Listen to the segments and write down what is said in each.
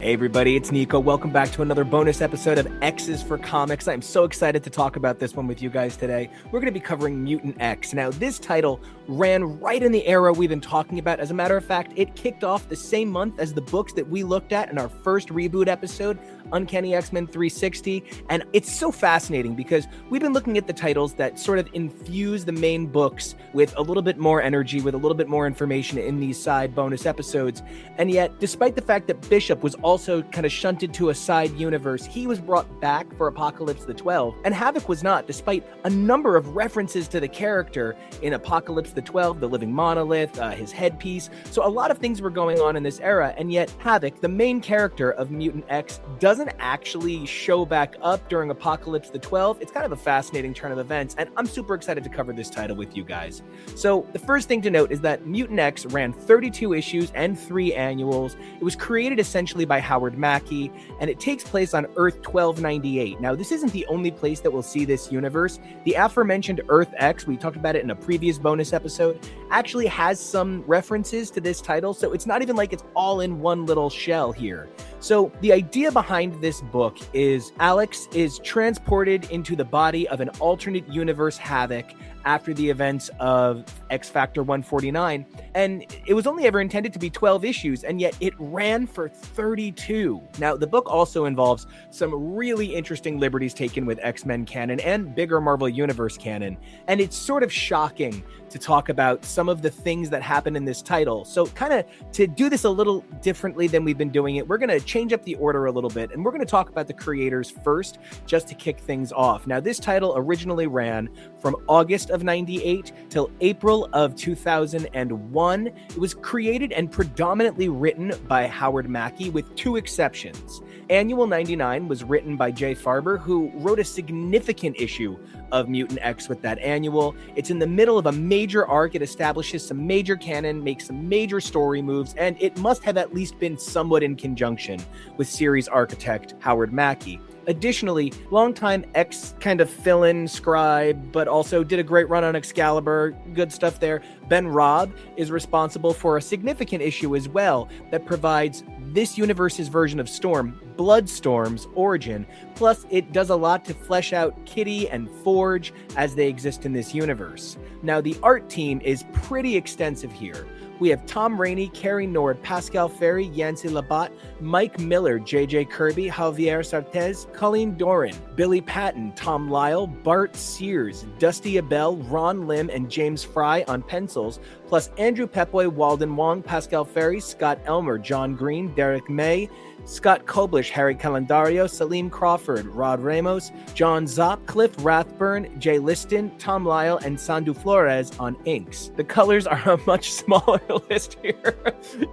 Hey everybody, it's Nico. Welcome back to another bonus episode of X's for Comics. I'm so excited to talk about this one with you guys today. We're going to be covering Mutant X. Now, this title ran right in the era we've been talking about. As a matter of fact, it kicked off the same month as the books that we looked at in our first reboot episode, Uncanny X-Men 360. And it's so fascinating because we've been looking at the titles that sort of infuse the main books with a little bit more energy, with a little bit more information in these side bonus episodes. And yet, despite the fact that Bishop was also kind of shunted to a side universe, he was brought back for Apocalypse the 12, and Havok was not, despite a number of references to the character in Apocalypse the 12, the living monolith, his headpiece. So a lot of things were going on in this era, and yet Havok, the main character of Mutant X, doesn't actually show back up during Apocalypse the 12. It's kind of a fascinating turn of events, and I'm super excited to cover this title with you guys. So the first thing to note is that Mutant X ran 32 issues and 3 annuals. It was created essentially by Howard Mackie, and it takes place on Earth 1298. Now, this isn't the only place that we'll see this universe. The aforementioned Earth X, we talked about it in a previous bonus episode, actually has some references to this title, so it's not even like it's all in one little shell here. So the idea behind this book is Alex is transported into the body of an alternate universe Havok after the events of X Factor 149, and it was only ever intended to be 12 issues, and yet it ran for 32. Now, the book also involves some really interesting liberties taken with X-Men canon and bigger Marvel Universe canon, and it's sort of shocking to talk about some of the things that happen in this title. So kind of to do this a little differently than we've been doing it, we're going to change up the order a little bit, and we're going to talk about the creators first, just to kick things off. Now, this title originally ran from August of 98 till April of 2001. It was created and predominantly written by Howard Mackie, with 2 exceptions. Annual 99 was written by Jay Farber, who wrote a significant issue of Mutant X with that annual. It's in the middle of a major arc. It establishes some major canon, makes some major story moves, and it must have at least been somewhat in conjunction with series architect Howard Mackie. Additionally, longtime X kind of fill-in scribe, but also did a great run on Excalibur, good stuff there, Ben Robb is responsible for a significant issue as well that provides this universe's version of Storm, Bloodstorm's origin, plus it does a lot to flesh out Kitty and Forge as they exist in this universe. Now, the art team is pretty extensive here. We have Tom Rainey, Carrie Nord, Pascal Ferry, Yancey Labatt, Mike Miller, J.J. Kirby, Javier Sartez, Colleen Doran, Billy Patton, Tom Lyle, Bart Sears, Dusty Abell, Ron Lim, and James Fry on pencils, plus Andrew Pepoy, Walden Wong, Pascal Ferry, Scott Elmer, John Green, Derek May, Scott Koblish, Harry Calendario, Salim Crawford, Rod Ramos, John Zopp, Cliff Rathburn, Jay Liston, Tom Lyle, and Sandu Flores on inks. The colors are a much smaller list here.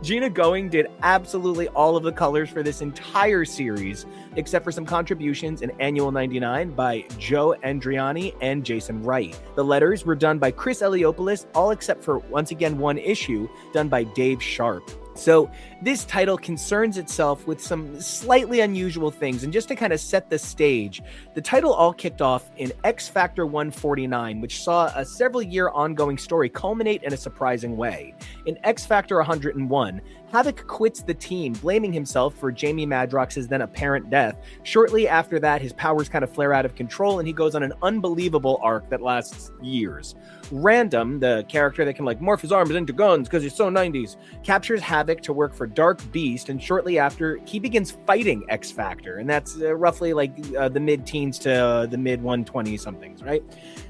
Gina Going did absolutely all of the colors for this entire series, except for some contributions in Annual 99 by Joe Andriani and Jason Wright. The letters were done by Chris Eliopoulos, all except for, once again, one issue done by Dave Sharp. So this title concerns itself with some slightly unusual things, and just to kind of set the stage, the title all kicked off in X Factor 149, which saw a several-year ongoing story culminate in a surprising way. In X Factor 101, Havok quits the team, blaming himself for Jamie Madrox's then apparent death. Shortly after that, his powers kind of flare out of control, and he goes on an unbelievable arc that lasts years. Random, the character that can morph his arms into guns because he's so 90s, captures Havok to work for Dark Beast, and shortly after, he begins fighting X Factor, and that's roughly the mid-teens to the mid-120-somethings, right?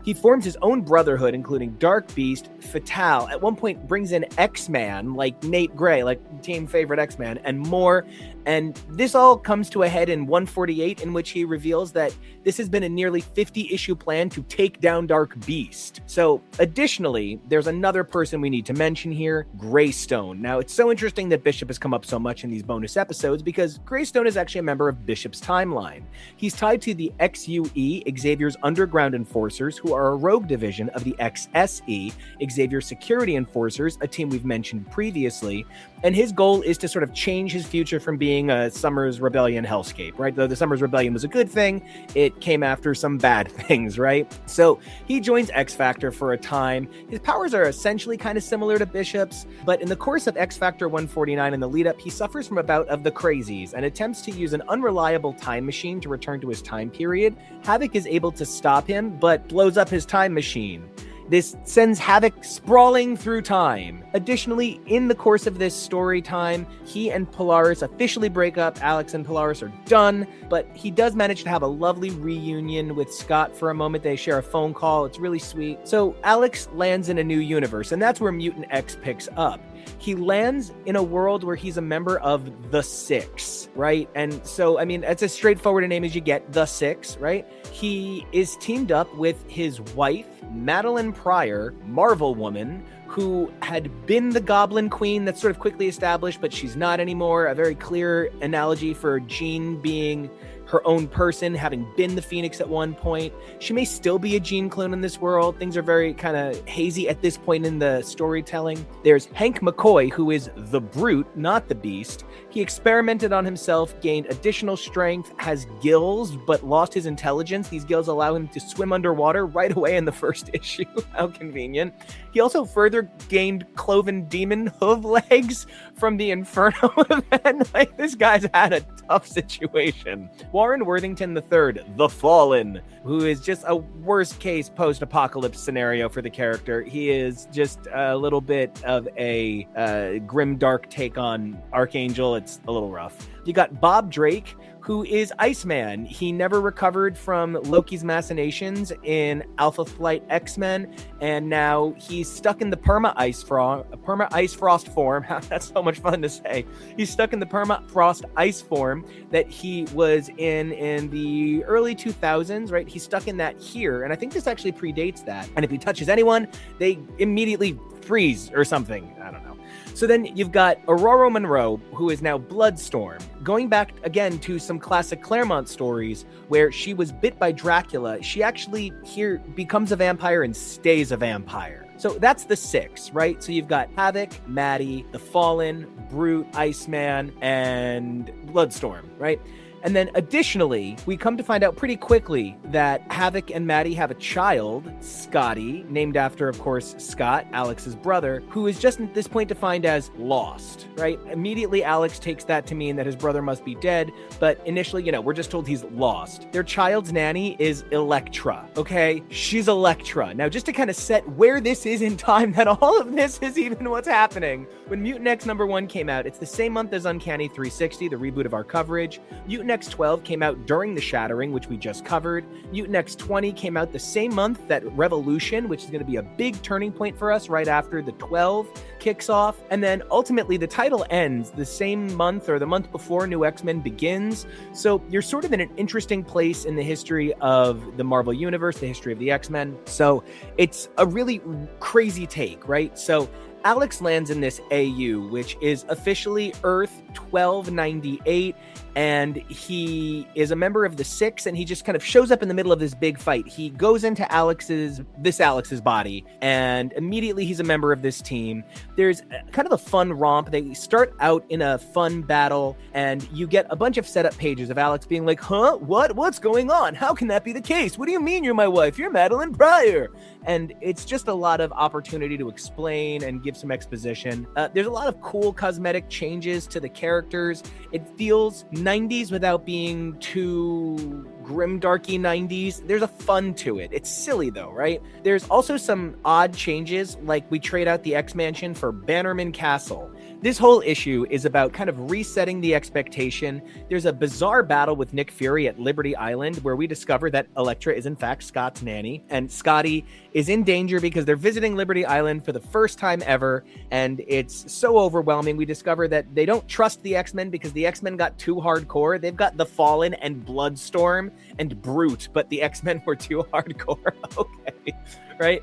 He forms his own brotherhood, including Dark Beast, Fatale, at one point brings in X-Man, like Nate Gray, like team favorite X-Man, and more. And this all comes to a head in 148, in which he reveals that this has been a nearly 50-issue plan to take down Dark Beast. So, additionally, there's another person we need to mention here, Greystone. Now, it's so interesting that Bishop has come up so much in these bonus episodes, because Greystone is actually a member of Bishop's timeline. He's tied to the XUE, Xavier's Underground Enforcers, who are a rogue division of the XSE, Xavier's Security Enforcers, a team we've mentioned previously, and his goal is to sort of change his future from being a Summers Rebellion hellscape, right? Though the Summers Rebellion was a good thing, it came after some bad things, right? So he joins X Factor for a time. His powers are essentially kind of similar to Bishop's, but in the course of X Factor 149 in the lead up, he suffers from a bout of the crazies and attempts to use an unreliable time machine to return to his time period. Havok is able to stop him, but blows up his time machine. This sends Havok sprawling through time. Additionally, in the course of this story time, he and Polaris officially break up. Alex and Polaris are done, but he does manage to have a lovely reunion with Scott for a moment. They share a phone call. It's really sweet. So Alex lands in a new universe, and that's where Mutant X picks up. He lands in a world where he's a member of the Six, right? And so, I mean, that's as straightforward a name as you get, the Six, right? He is teamed up with his wife, Maddie Pryor, Marvel Woman, who had been the Goblin Queen. That's sort of quickly established, but she's not anymore. A very clear analogy for Jean being her own person, having been the Phoenix at one point. She may still be a Jean clone in this world. Things are very kind of hazy at this point in the storytelling. There's Hank McCoy, who is the Brute, not the Beast. He experimented on himself, gained additional strength, has gills, but lost his intelligence. These gills allow him to swim underwater right away in the first issue. How convenient. He also further gained cloven demon hoof legs from the Inferno event. Like, this guy's had a tough situation. Warren Worthington III, the Fallen, who is just a worst case post-apocalypse scenario for the character. He is just a little bit of a grim dark take on Archangel. It's a little rough. You got Bob Drake, who is Iceman. He never recovered from Loki's machinations in Alpha Flight X-Men, and now he's stuck in the perma-ice frost form. That's so much fun to say. He's stuck in the permafrost ice form that he was in the early 2000s, right? He's stuck in that here, and I think this actually predates that. And if he touches anyone, they immediately freeze or something. I don't know. So then you've got Ororo Munroe, who is now Bloodstorm. Going back again to some classic Claremont stories where she was bit by Dracula, she actually here becomes a vampire and stays a vampire. So that's the Six, right? So you've got Havok, Maddie, the Fallen, Brute, Iceman, and Bloodstorm, right? And then additionally, we come to find out pretty quickly that Havok and Maddie have a child, Scotty, named after, of course, Scott, Alex's brother, who is just at this point defined as lost, right? Immediately, Alex takes that to mean that his brother must be dead, but initially, we're just told he's lost. Their child's nanny is Elektra, okay? She's Elektra. Now, just to kind of set where this is in time, that all of this is even what's happening. When Mutant X #1 came out, it's the same month as Uncanny 360, the reboot of our coverage. Mutant X 12 came out during the Shattering, which we just covered. Mutant X 20 came out the same month that Revolution, which is going to be a big turning point for us right after the 12 kicks off. And then ultimately the title ends the same month or the month before New X-Men begins. So you're sort of in an interesting place in the history of the Marvel Universe, the history of the X-Men. So it's a really crazy take, right? So Alex lands in this AU, which is officially Earth 1298, and he is a member of the Six, and he just kind of shows up in the middle of this big fight. He goes into Alex's body, and immediately he's a member of this team. There's kind of a fun romp. They start out in a fun battle, and you get a bunch of setup pages of Alex being like, huh? What's going on? How can that be the case? What do you mean you're my wife? You're Maddie Pryor. And it's just a lot of opportunity to explain and give some exposition. There's a lot of cool cosmetic changes to the characters. It feels 90s without being too grimdarky 90s. There's a fun to it. It's silly though, right? There's also some odd changes, like we trade out the X-Mansion for Bannerman Castle. This whole issue is about kind of resetting the expectation. There's a bizarre battle with Nick Fury at Liberty Island where we discover that Elektra is in fact Scott's nanny, and Scotty is in danger because they're visiting Liberty Island for the first time ever, and it's so overwhelming. We discover that they don't trust the X-Men because the X-Men got too hardcore. They've got the Fallen and Bloodstorm and Brute, but the X-Men were too hardcore. Okay, right?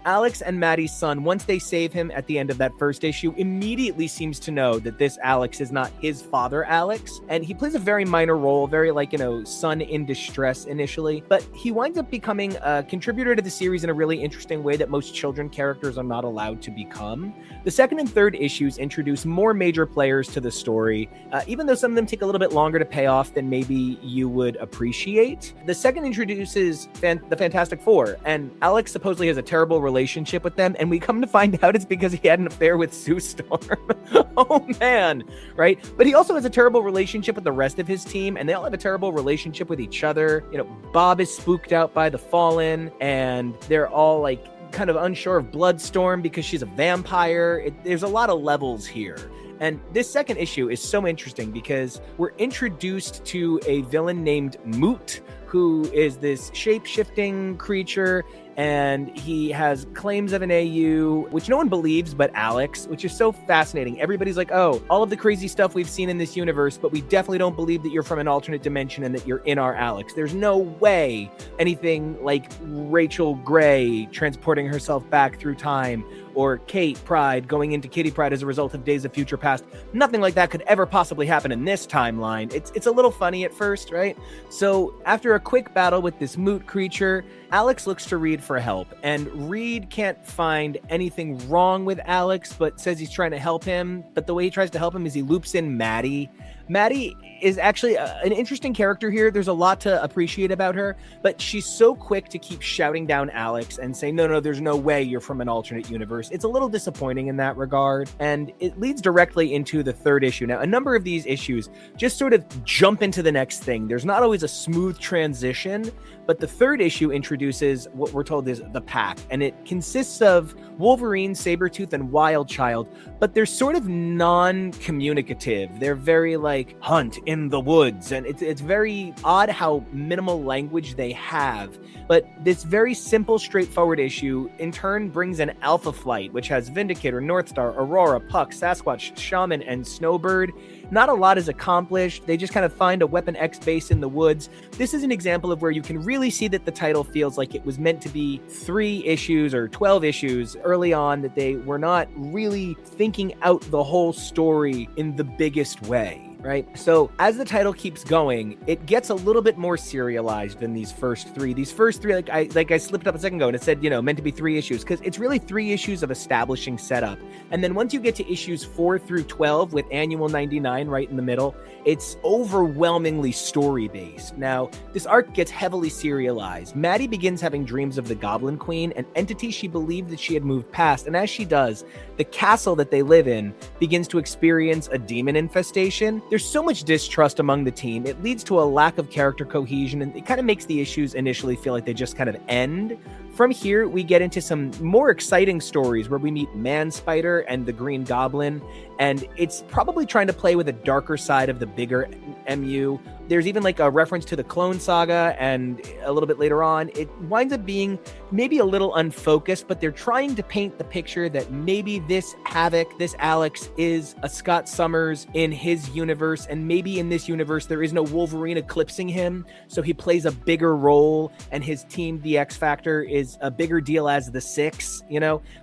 Alex and Maddie's son, once they save him at the end of that first issue, immediately seems to know that this Alex is not his father, Alex. And he plays a very minor role, very son in distress initially. But he winds up becoming a contributor to the series in a really interesting way that most children characters are not allowed to become. The second and third issues introduce more major players to the story, even though some of them take a little bit longer to pay off than maybe you would appreciate. The second introduces the Fantastic Four, and Alex supposedly has a terrible relationship with them, and we come to find out it's because he had an affair with Sue Storm. Oh man, right? But he also has a terrible relationship with the rest of his team, and they all have a terrible relationship with each other. You know, Bob is spooked out by the Fallen, and they're all like kind of unsure of Bloodstorm because she's a vampire. There's a lot of levels here. And this second issue is so interesting because we're introduced to a villain named Moot, who is this shape-shifting creature, and he has claims of an AU, which no one believes but Alex, which is so fascinating. Everybody's like, oh, all of the crazy stuff we've seen in this universe, but we definitely don't believe that you're from an alternate dimension and that you're in our Alex. There's no way anything like Rachel Gray transporting herself back through time, or Kate Pride going into Kitty Pride as a result of Days of Future Past. Nothing like that could ever possibly happen in this timeline. It's a little funny at first, right? So after a quick battle with this Moot creature, Alex looks to Reed for help, and Reed can't find anything wrong with Alex, but says he's trying to help him. But the way he tries to help him is he loops in Maddie. Maddie is actually an interesting character here. There's a lot to appreciate about her, but she's so quick to keep shouting down Alex and say, no, there's no way you're from an alternate universe. It's a little disappointing in that regard, and it leads directly into the third issue. Now, a number of these issues just sort of jump into the next thing. There's not always a smooth transition, but the third issue introduces what we're told is the Pack, and it consists of Wolverine, Sabretooth, and Wildchild, but they're sort of non-communicative. They're very like hunt in the woods, and it's very odd how minimal language they have. But this very simple, straightforward issue in turn brings an Alpha Flight, which has Vindicator, Northstar, Aurora, Puck, Sasquatch, Shaman, and Snowbird. Not a lot is accomplished. They just kind of find a Weapon X base in the woods. This is an example of where you can really see that the title feels like it was meant to be 3 issues or 12 issues early on, that they were not really thinking out the whole story in the biggest way. Right? So as the title keeps going, it gets a little bit more serialized than these first 3. These first 3, like I slipped up a second ago and it said, meant to be 3 issues, because it's really 3 issues of establishing setup. And then once you get to issues 4 through 12 with Annual 99 right in the middle, it's overwhelmingly story-based. Now, this arc gets heavily serialized. Maddie begins having dreams of the Goblin Queen, an entity she believed that she had moved past, and as she does, the castle that they live in begins to experience a demon infestation. There's so much distrust among the team. It leads to a lack of character cohesion, and it kind of makes the issues initially feel like they just kind of end. From here, we get into some more exciting stories where we meet Man Spider and the Green Goblin, and it's probably trying to play with a darker side of the bigger MU. There's even like a reference to the Clone Saga, and a little bit later on, it winds up being maybe a little unfocused, but they're trying to paint the picture that maybe this Havok, this Alex, is a Scott Summers in his universe, and maybe in this universe there is no Wolverine eclipsing him, so he plays a bigger role, and his team, the X Factor, is a bigger deal as the Six.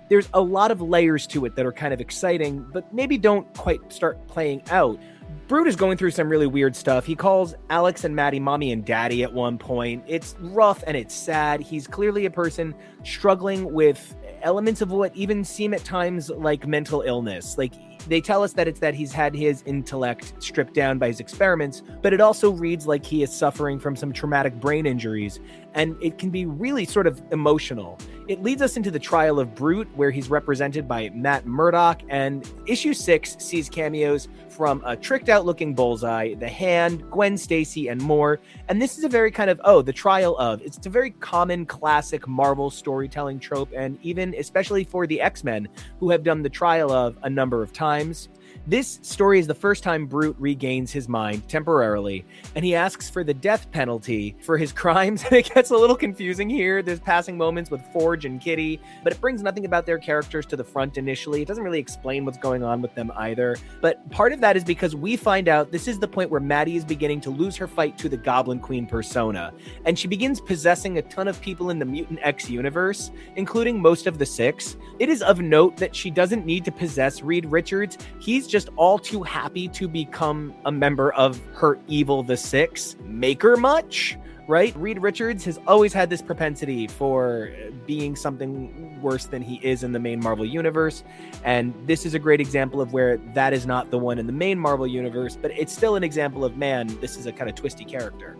There's a lot of layers to it that are kind of exciting, but maybe don't quite start playing out. Brute is going through some really weird stuff. He calls Alex and Maddie mommy and daddy at one point. It's rough and it's sad. He's clearly a person struggling with elements of what even seem at times like mental illness. Like, they tell us that it's that he's had his intellect stripped down by his experiments, but it also reads like he is suffering from some traumatic brain injuries, and it can be really sort of emotional. It leads us into the trial of Brute, where he's represented by Matt Murdock, and issue 6 sees cameos from a tricked out looking Bullseye, The Hand, Gwen Stacy, and more. And this is a very kind of, the trial of, it's a very common classic Marvel storytelling trope, and even especially for the X-Men, who have done the trial of a number of times. This story is the first time Brute regains his mind temporarily, and he asks for the death penalty for his crimes, and it gets a little confusing here. There's passing moments with Forge and Kitty, but it brings nothing about their characters to the front initially. It doesn't really explain what's going on with them either, but part of that is because we find out this is the point where Maddie is beginning to lose her fight to the Goblin Queen persona, and she begins possessing a ton of people in the Mutant X universe, including most of the Six. It is of note that she doesn't need to possess Reed Richards. He's just all too happy to become a member of her evil the Six. Make her much, right? Reed Richards has always had this propensity for being something worse than he is in the main Marvel universe, and this is a great example of where that is not the one in the main Marvel universe, but it's still an example of, man, this is a kind of twisty character.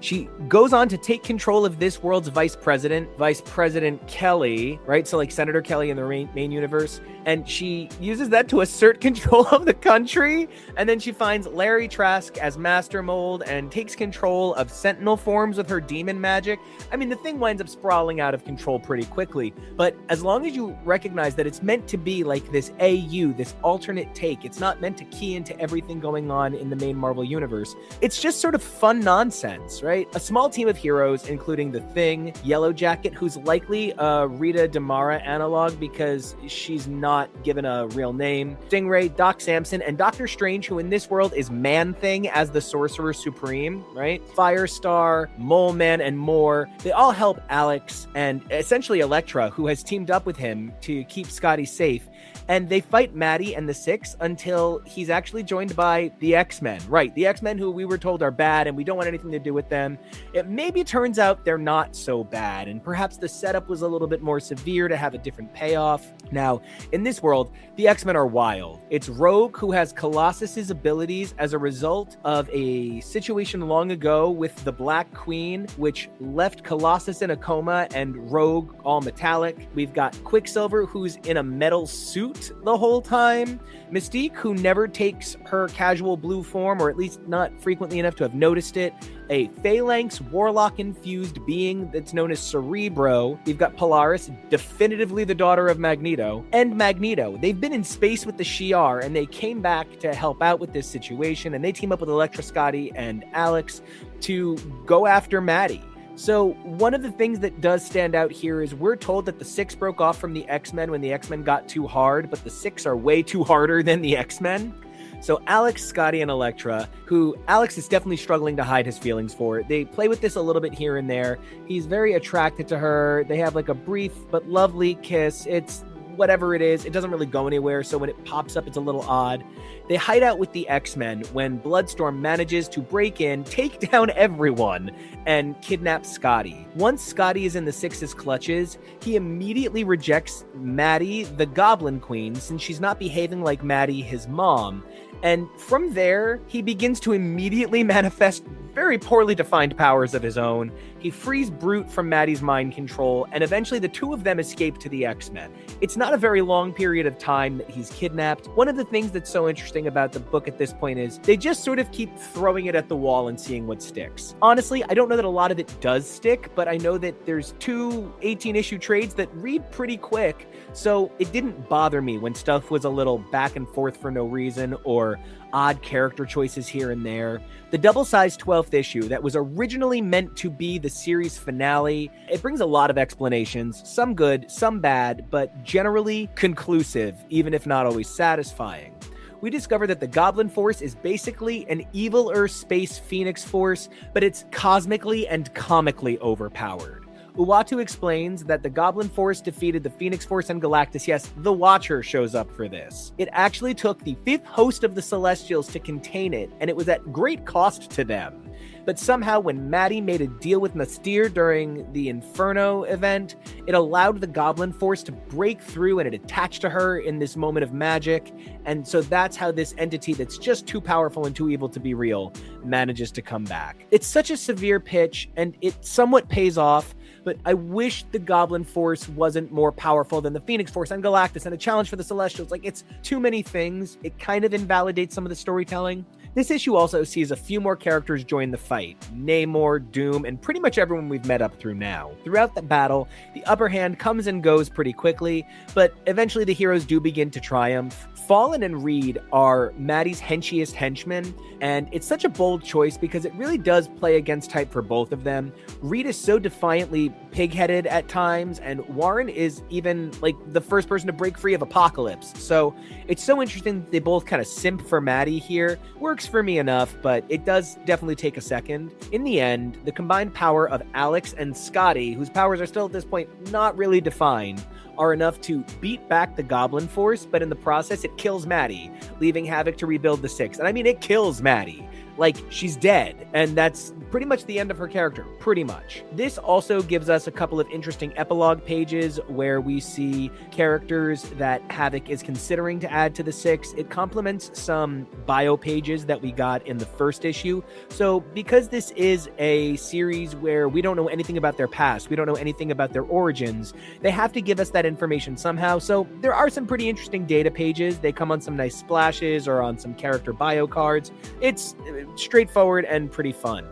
She goes on to take control of this world's Vice President Kelly, right? So like Senator Kelly in the main universe. And she uses that to assert control of the country. And then she finds Larry Trask as Master Mold and takes control of Sentinel forms with her demon magic. I mean, the thing winds up sprawling out of control pretty quickly. But as long as you recognize that it's meant to be like this AU, this alternate take, it's not meant to key into everything going on in the main Marvel universe. It's just sort of fun nonsense, right? A small team of heroes, including the Thing, Yellow Jacket, who's likely a Rita Damara analog because she's not given a real name, Stingray, Doc Samson, and Doctor Strange, who in this world is Man-Thing as the Sorcerer Supreme, right? Firestar, Mole Man, and more. They all help Alex and essentially Elektra, who has teamed up with him to keep Scotty safe. And they fight Maddie and the Six until he's actually joined by the X-Men. Right, the X-Men who we were told are bad and we don't want anything to do with them. It maybe turns out they're not so bad, and perhaps the setup was a little bit more severe to have a different payoff. Now, in this world, the X-Men are wild. It's Rogue who has Colossus's abilities as a result of a situation long ago with the Black Queen, which left Colossus in a coma and Rogue all metallic. We've got Quicksilver, who's in a metal suit the whole time. Mystique, who never takes her casual blue form, or at least not frequently enough to have noticed it. A Phalanx Warlock-infused being that's known as Cerebro. We've got Polaris, definitively the daughter of Magneto, and Magneto. They've been in space with the Shi'ar, and they came back to help out with this situation, and they team up with Elektra, Scotty, and Alex to go after Maddie. So one of the things that does stand out here is we're told that the Six broke off from the X-Men when the X-Men got too hard, but the Six are way too harder than the X-Men. So Alex, Scotty, and Elektra, who Alex is definitely struggling to hide his feelings for. They play with this a little bit here and there. He's very attracted to her. They have like a brief but lovely kiss. It's whatever it is, it doesn't really go anywhere, so when it pops up, it's a little odd. They hide out with the X-Men when Bloodstorm manages to break in, take down everyone, and kidnap Scotty. Once Scotty is in the Six's clutches, he immediately rejects Maddie, the Goblin Queen, since she's not behaving like Maddie, his mom. And from there, he begins to immediately manifest very poorly defined powers of his own. He frees Brute from Maddie's mind control, and eventually the two of them escape to the X-Men. It's not a very long period of time that he's kidnapped. One of the things that's so interesting about the book at this point is they just sort of keep throwing it at the wall and seeing what sticks. Honestly, I don't know that a lot of it does stick, but I know that there's 2 18-issue trades that read pretty quick, so it didn't bother me when stuff was a little back and forth for no reason or odd character choices here and there. The double-sized 12th issue that was originally meant to be the series finale, it brings a lot of explanations, some good, some bad, but generally conclusive, even if not always satisfying. We discover that the Goblin Force is basically an evil Earth space Phoenix Force, but it's cosmically and comically overpowered. Uatu explains that the Goblin Force defeated the Phoenix Force and Galactus. Yes, the Watcher shows up for this. It actually took the 5th host of the Celestials to contain it, and it was at great cost to them. But somehow when Maddie made a deal with Mystere during the Inferno event, it allowed the Goblin Force to break through and it attached to her in this moment of magic. And so that's how this entity that's just too powerful and too evil to be real manages to come back. It's such a severe pitch and it somewhat pays off, but I wish the Goblin Force wasn't more powerful than the Phoenix Force and Galactus and a challenge for the Celestials. Like, it's too many things. It kind of invalidates some of the storytelling. This issue also sees a few more characters join the fight. Namor, Doom, and pretty much everyone we've met up through now. Throughout the battle, the upper hand comes and goes pretty quickly, but eventually the heroes do begin to triumph. Fallen and Reed are Maddie's henchiest henchmen, and it's such a bold choice because it really does play against type for both of them. Reed is so defiantly pig-headed at times, and Warren is even like the first person to break free of Apocalypse. So it's so interesting that they both kind of simp for Maddie here. Works for me enough, but it does definitely take a second. In the end, the combined power of Alex and Scotty, whose powers are still at this point not really defined, are enough to beat back the Goblin Force, but in the process, it kills Maddie, leaving Havok to rebuild the Six. And I mean, it kills Maddie. like she's dead. And that's pretty much the end of her character, pretty much. This also gives us a couple of interesting epilogue pages where we see characters that Havok is considering to add to the 6. It complements some bio pages that we got in the first issue. So because this is a series where we don't know anything about their past, we don't know anything about their origins, they have to give us that information somehow. So there are some pretty interesting data pages. They come on some nice splashes or on some character bio cards. It's straightforward and pretty fun.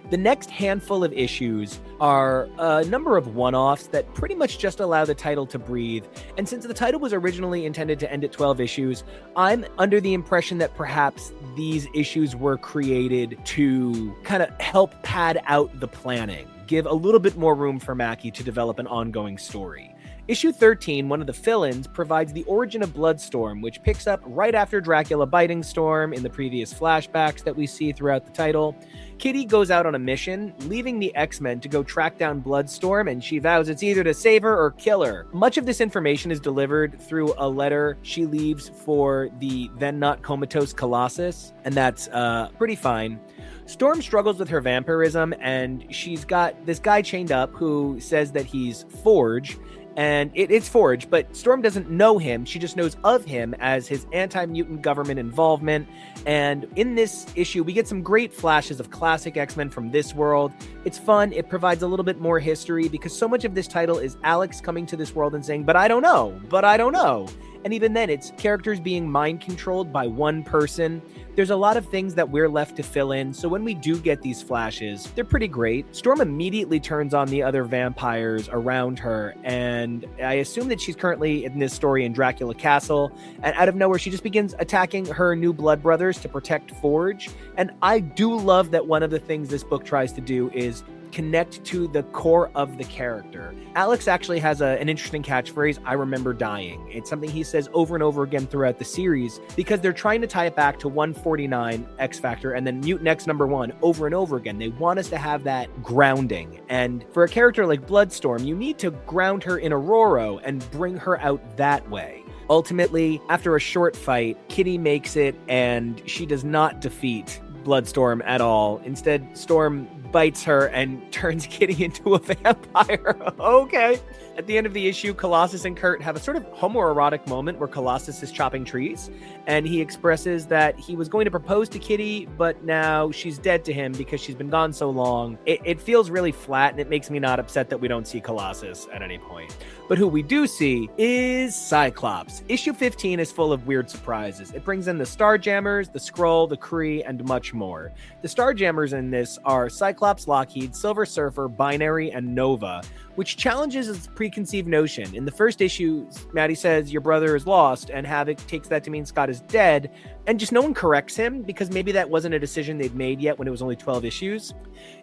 The next handful of issues are a number of one-offs that pretty much just allow the title to breathe. And since the title was originally intended to end at 12 issues, I'm under the impression that perhaps these issues were created to kind of help pad out the planning, give a little bit more room for Mackie to develop an ongoing story. Issue 13, one of the fill-ins, provides the origin of Bloodstorm, which picks up right after Dracula biting Storm in the previous flashbacks that we see throughout the title. Kitty goes out on a mission, leaving the X-Men to go track down Bloodstorm, and she vows it's either to save her or kill her. Much of this information is delivered through a letter she leaves for the then-not comatose Colossus, and that's pretty fine. Storm struggles with her vampirism, and she's got this guy chained up who says that he's Forge, and it's Forge, but Storm doesn't know him. She just knows of him as his anti-mutant government involvement. And in this issue, we get some great flashes of classic X-Men from this world. It's fun. It provides a little bit more history because so much of this title is Alex coming to this world and saying, but I don't know. And even then, it's characters being mind-controlled by one person. There's a lot of things that we're left to fill in, so when we do get these flashes, they're pretty great. Storm immediately turns on the other vampires around her, and I assume that she's currently in this story in Dracula Castle, and out of nowhere, she just begins attacking her new blood brothers to protect Forge. And I do love that one of the things this book tries to do is connect to the core of the character. Alex actually has an interesting catchphrase, I remember dying. It's something he says over and over again throughout the series because they're trying to tie it back to 149 X Factor and then Mutant X #1 over and over again. They want us to have that grounding. And for a character like Bloodstorm, you need to ground her in Ororo and bring her out that way. Ultimately, after a short fight, Kitty makes it and she does not defeat Bloodstorm at all. Instead, Storm bites her and turns Kitty into a vampire. Okay. At the end of the issue, Colossus and Kurt have a sort of homoerotic moment where Colossus is chopping trees, and he expresses that he was going to propose to Kitty, but now she's dead to him because she's been gone so long. It feels really flat, and it makes me not upset that we don't see Colossus at any point. But who we do see is Cyclops. Issue 15 is full of weird surprises. It brings in the Starjammers, the Skrull, the Kree, and much more. The Starjammers in this are Cyclops, Lockheed, Silver Surfer, Binary, and Nova, which challenges its preconceived notion. In the first issue, Maddie says, your brother is lost, and Havok takes that to mean Scott is dead, and just no one corrects him, because maybe that wasn't a decision they'd made yet when it was only 12 issues.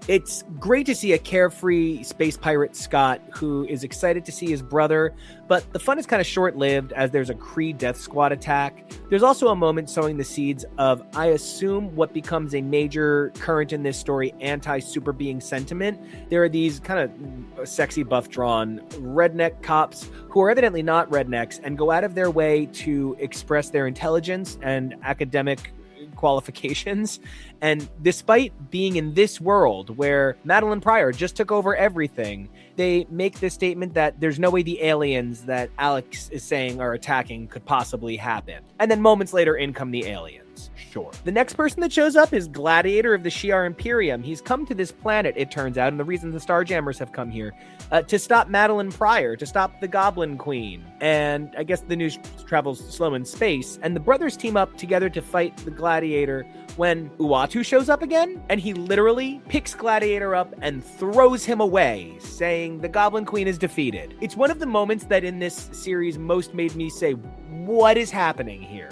It's great to see a carefree space pirate Scott who is excited to see his brother, but the fun is kind of short-lived as there's a Kree Death Squad attack. There's also a moment sowing the seeds of, I assume, what becomes a major current in this story, anti-super being sentiment. There are these kind of sexy buff-drawn redneck cops who are evidently not rednecks and go out of their way to express their intelligence and academic qualifications. And despite being in this world where Maddie Pryor just took over everything, they make this statement that there's no way the aliens that Alex is saying are attacking could possibly happen. And then moments later, in come the aliens. Sure. The next person that shows up is Gladiator of the Shi'ar Imperium. He's come to this planet, it turns out, and the reason the Starjammers have come here, to stop Maddie Pryor, to stop the Goblin Queen. And I guess the news travels slow in space, and the brothers team up together to fight the Gladiator when Uatu shows up again, and he literally picks Gladiator up and throws him away, saying the Goblin Queen is defeated. It's one of the moments that in this series most made me say, what is happening here?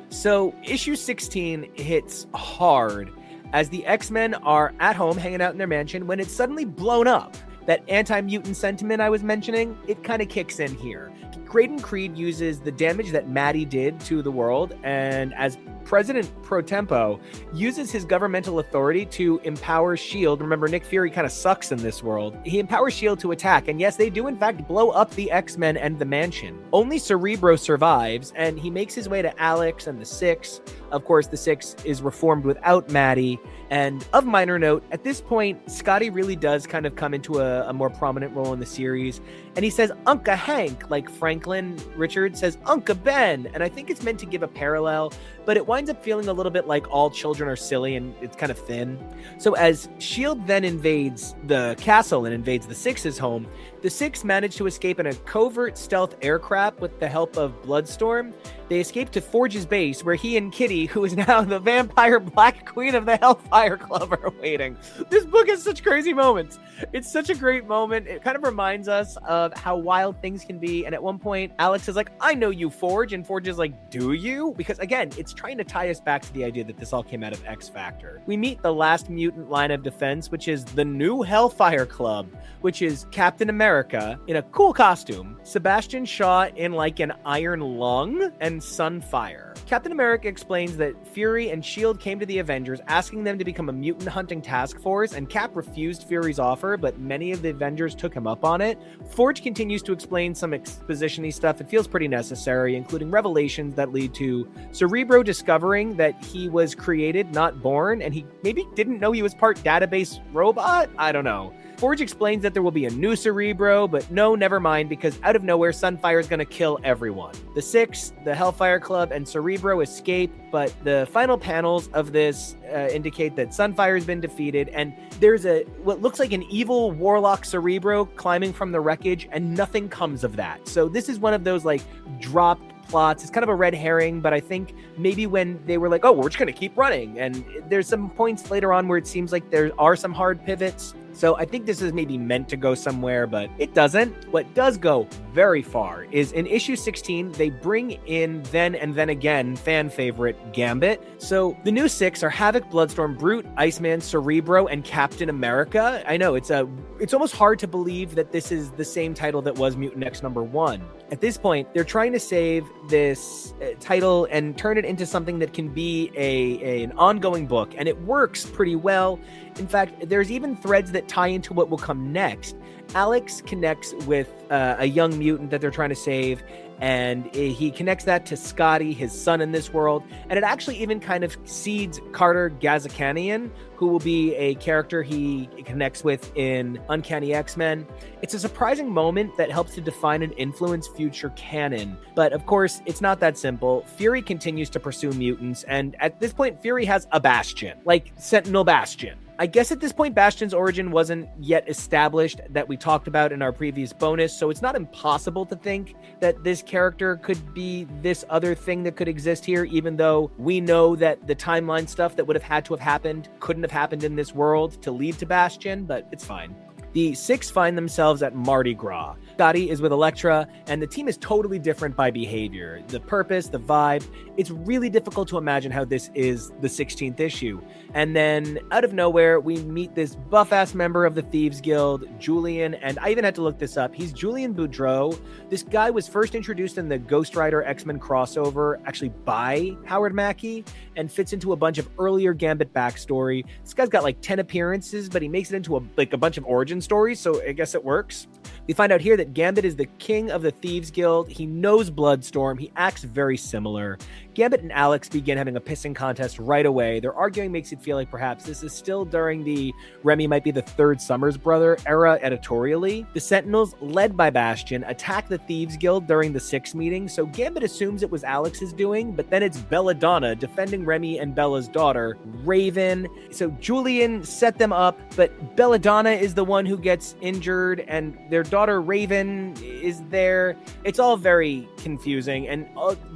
So issue 16 hits hard as the X-Men are at home hanging out in their mansion when it's suddenly blown up. That anti-mutant sentiment I was mentioning, it kind of kicks in here. Graydon Creed uses the damage that Maddie did to the world, and as President Pro Tempo, uses his governmental authority to empower S.H.I.E.L.D. Remember, Nick Fury kind of sucks in this world. He empowers S.H.I.E.L.D. to attack, and yes, they do in fact blow up the X-Men and the mansion. Only Cerebro survives, and he makes his way to Alex and the Six. Of course, the Six is reformed without Maddie. And of minor note, at this point, Scotty really does kind of come into a more prominent role in the series. And he says, Unca Hank, like Franklin Richards says, Unca Ben. And I think it's meant to give a parallel, but it winds up feeling a little bit like all children are silly and it's kind of thin. So as S.H.I.E.L.D. then invades the castle and invades the Six's home, the Six manage to escape in a covert stealth aircraft with the help of Bloodstorm. They escape to Forge's base, where he and Kitty, who is now the vampire Black Queen of the Hellfire Club, are waiting. This book has such crazy moments. It's such a great moment. It kind of reminds us of how wild things can be. And at one point, Alex is like, I know you, Forge. And Forge is like, do you? Because again, it's trying to tie us back to the idea that this all came out of X Factor. We meet the last mutant line of defense, which is the new Hellfire Club, which is Captain America in a cool costume, Sebastian Shaw in like an iron lung, and Sunfire. Captain America explains that Fury and S.H.I.E.L.D. came to the Avengers asking them to become a mutant hunting task force, and Cap refused Fury's offer, but many of the Avengers took him up on it. Forge continues to explain some exposition-y stuff. It feels pretty necessary, including revelations that lead to Cerebro discovering that he was created, not born, and he maybe didn't know he was part database robot? I don't know. Forge explains that there will be a new Cerebro, but no, never mind, because out of nowhere, Sunfire is going to kill everyone. The Six, the Hellfire Club, and Cerebro escape, but the final panels of this indicate that Sunfire has been defeated, and there's what looks like an evil warlock Cerebro climbing from the wreckage, and nothing comes of that. So this is one of those like dropped plots. It's kind of a red herring, but I think maybe when they were like, oh, we're just going to keep running, and there's some points later on where it seems like there are some hard pivots. So I think this is maybe meant to go somewhere, but it doesn't. What does go very far is in issue 16, they bring in Then and Then Again fan favorite Gambit. So the new Six are Havok, Bloodstorm, Brute, Iceman, Cerebro, and Captain America. I know it's almost hard to believe that this is the same title that was Mutant X #1. At this point, they're trying to save this title and turn it into something that can be an ongoing book, and it works pretty well. In fact, there's even threads that tie into what will come next. Alex connects with a young mutant that they're trying to save, and he connects that to Scotty, his son in this world, and it actually even kind of seeds Carter Gazakanian, who will be a character he connects with in Uncanny X-Men. It's a surprising moment that helps to define and influence future canon, but of course, it's not that simple. Fury continues to pursue mutants, and at this point, Fury has a Bastion, like Sentinel Bastion. I guess at this point, Bastion's origin wasn't yet established that we talked about in our previous bonus, so it's not impossible to think that this character could be this other thing that could exist here, even though we know that the timeline stuff that would have had to have happened couldn't have happened in this world to lead to Bastion, but it's fine. The Six find themselves at Mardi Gras. Scotty is with Elektra, and the team is totally different by behavior. The purpose, the vibe, it's really difficult to imagine how this is the 16th issue. And then, out of nowhere, we meet this buff-ass member of the Thieves Guild, Julian, and I even had to look this up. He's Julian Boudreau. This guy was first introduced in the Ghost Rider X-Men crossover, actually by Howard Mackie, and fits into a bunch of earlier Gambit backstory. This guy's got like 10 appearances, but he makes it into a bunch of origin stories, so I guess it works. We find out here that Gambit is the king of the Thieves Guild. He knows Bloodstorm. He acts very similar. Gambit and Alex begin having a pissing contest right away. Their arguing makes it feel like perhaps this is still during the Remy might be the third Summers brother era editorially. The Sentinels, led by Bastion, attack the Thieves Guild during the Six meeting, so Gambit assumes it was Alex's doing, but then it's Belladonna defending Remy and Bella's daughter, Raven. So Julian set them up, but Belladonna is the one who gets injured, and their daughter Raven is there. It's all very confusing, and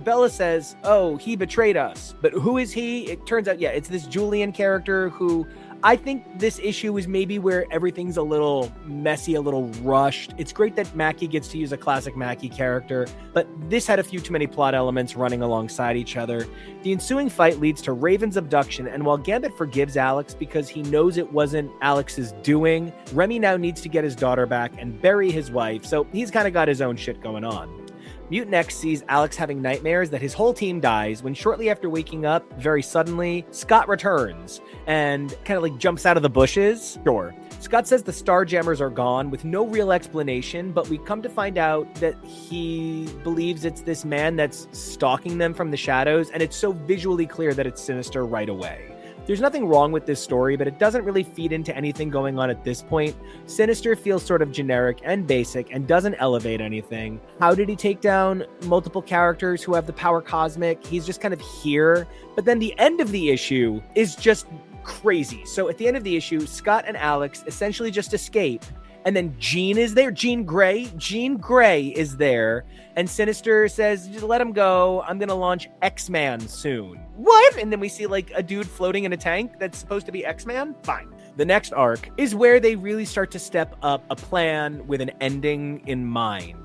Bella says, oh, he betrayed us. But who is he? It turns out, yeah, it's this Julian character who I think this issue is maybe where everything's a little messy, a little rushed. It's great that Mackie gets to use a classic Mackie character, but this had a few too many plot elements running alongside each other. The ensuing fight leads to Raven's abduction, and while Gambit forgives Alex because he knows it wasn't Alex's doing, Remy now needs to get his daughter back and bury his wife, so he's kind of got his own shit going on. Mutant X sees Alex having nightmares that his whole team dies when shortly after waking up, very suddenly, Scott returns and kind of like jumps out of the bushes. Sure. Scott says the Starjammers are gone with no real explanation, but we come to find out that he believes it's this man that's stalking them from the shadows, and it's so visually clear that it's Sinister right away. There's nothing wrong with this story, but it doesn't really feed into anything going on at this point. Sinister feels sort of generic and basic and doesn't elevate anything. How did he take down multiple characters who have the power cosmic? He's just kind of here. But then the end of the issue is just crazy. So at the end of the issue, Scott and Alex essentially just escape. And then Jean is there. Jean Grey is there. And Sinister says, just let him go. I'm going to launch X-Man soon. What? And then we see like a dude floating in a tank that's supposed to be X-Man? Fine. The next arc is where they really start to step up a plan with an ending in mind.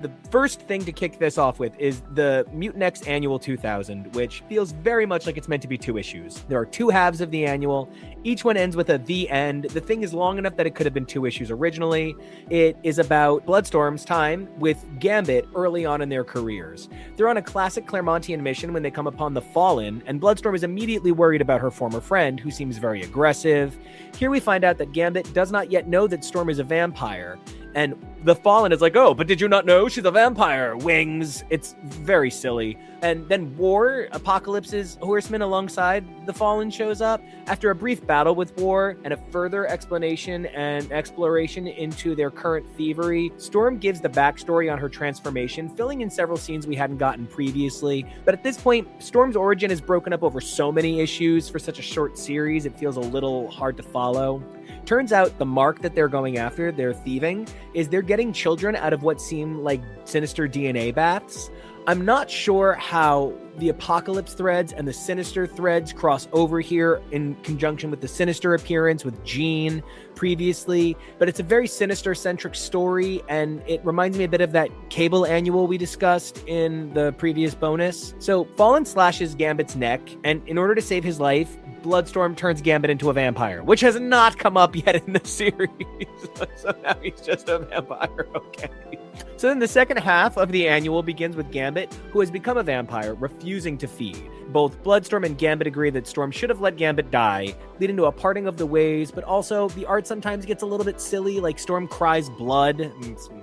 The first thing to kick this off with is the Mutant X Annual 2000, which feels very much like it's meant to be 2 issues. There are 2 halves of the annual. Each one ends with a the end. The thing is long enough that it could have been 2 issues originally. It is about Bloodstorm's time with Gambit early on in their careers. They're on a classic Claremontian mission when they come upon the Fallen, and Bloodstorm is immediately worried about her former friend, who seems very aggressive. Here we find out that Gambit does not yet know that Storm is a vampire. And the Fallen is like, oh, but did you not know she's a vampire? Wings. It's very silly. And then War, Apocalypse's horseman alongside the Fallen, shows up. After a brief battle with War and a further explanation and exploration into their current thievery, Storm gives the backstory on her transformation, filling in several scenes we hadn't gotten previously. But at this point, Storm's origin is broken up over so many issues for such a short series, it feels a little hard to follow. Turns out the mark that they're going after, their thieving, is they're getting children out of what seem like Sinister DNA baths. I'm not sure how the Apocalypse threads and the Sinister threads cross over here in conjunction with the Sinister appearance with Jean previously, but it's a very Sinister-centric story, and it reminds me a bit of that Cable annual we discussed in the previous bonus. So Fallen slashes Gambit's neck, and in order to save his life, Bloodstorm turns Gambit into a vampire, which has not come up yet in the series. So now he's just a vampire, okay. So then the second half of the annual begins with Gambit, who has become a vampire, refusing to feed. Both Bloodstorm and Gambit agree that Storm should have let Gambit die, leading to a parting of the ways, but also the art sometimes gets a little bit silly, like Storm cries blood.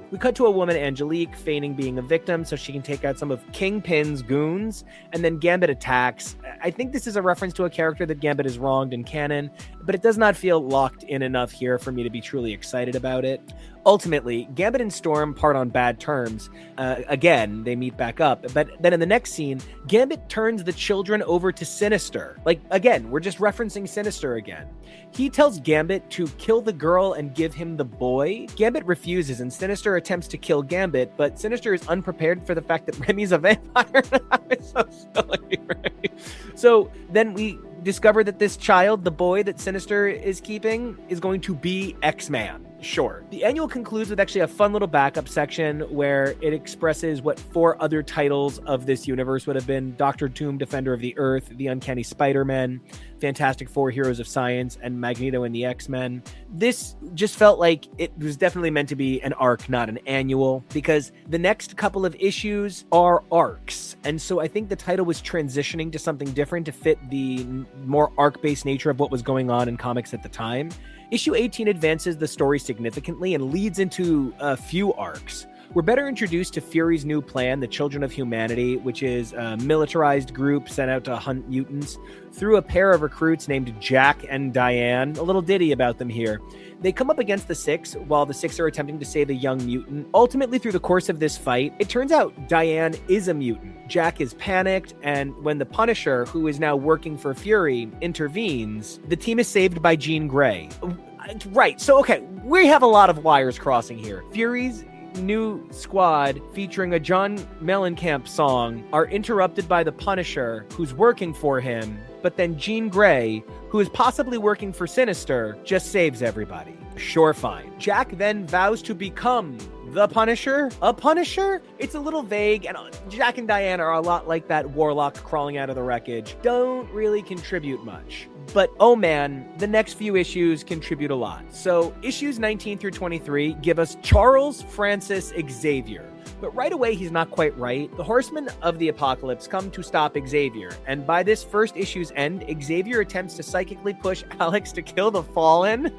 We cut to a woman, Angelique, feigning being a victim so she can take out some of Kingpin's goons, and then Gambit attacks. I think this is a reference to a character that Gambit is wronged in canon, but it does not feel locked in enough here for me to be truly excited about it. Ultimately, Gambit and Storm part on bad terms. Again, they meet back up. But then in the next scene, Gambit turns the children over to Sinister. Like, again, we're just referencing Sinister again. He tells Gambit to kill the girl and give him the boy. Gambit refuses, and Sinister attempts to kill Gambit, but Sinister is unprepared for the fact that Remy's a vampire. It's so silly, right? So then we discover that this child, the boy that Sinister is keeping, is going to be X-Man. Sure. The annual concludes with actually a fun little backup section where it expresses what 4 other titles of this universe would have been: Dr. Doom, Defender of the Earth, The Uncanny Spider-Man, Fantastic Four, Heroes of Science, and Magneto and the X-Men. This just felt like it was definitely meant to be an arc, not an annual, because the next couple of issues are arcs. And so I think the title was transitioning to something different to fit the more arc-based nature of what was going on in comics at the time. Issue 18 advances the story significantly and leads into a few arcs. We're better introduced to Fury's new plan, the Children of Humanity, which is a militarized group sent out to hunt mutants, through a pair of recruits named Jack and Diane. A little ditty about them here. They come up against the Six while the Six are attempting to save a young mutant. Ultimately, through the course of this fight, it turns out Diane is a mutant. Jack is panicked, and when the Punisher, who is now working for Fury, intervenes, the team is saved by Jean Grey. Right, so okay, we have a lot of wires crossing here. Fury's new squad, featuring a John Mellencamp song, are interrupted by the Punisher, who's working for him, but then Jean Grey, who is possibly working for Sinister, just saves everybody. Sure, fine. Jack then vows to become the Punisher? A Punisher? It's a little vague, and Jack and Diane are a lot like that warlock crawling out of the wreckage. Don't really contribute much. But oh man, the next few issues contribute a lot. So issues 19 through 23 give us Charles Francis Xavier. But right away, he's not quite right. The Horsemen of the Apocalypse come to stop Xavier, and by this first issue's end, Xavier attempts to psychically push Alex to kill the Fallen,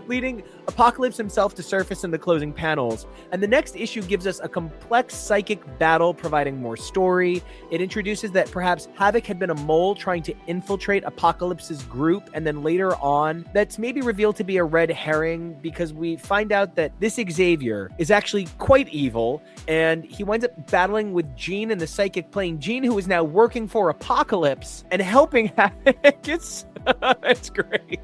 leading Apocalypse himself to surface in the closing panels. And the next issue gives us a complex psychic battle, providing more story. It introduces that perhaps Havok had been a mole trying to infiltrate Apocalypse's group, and then later on, that's maybe revealed to be a red herring, because we find out that this Xavier is actually quite evil, and he winds up battling with Jean in the psychic plane. Jean, who is now working for Apocalypse and helping Havok. It's great.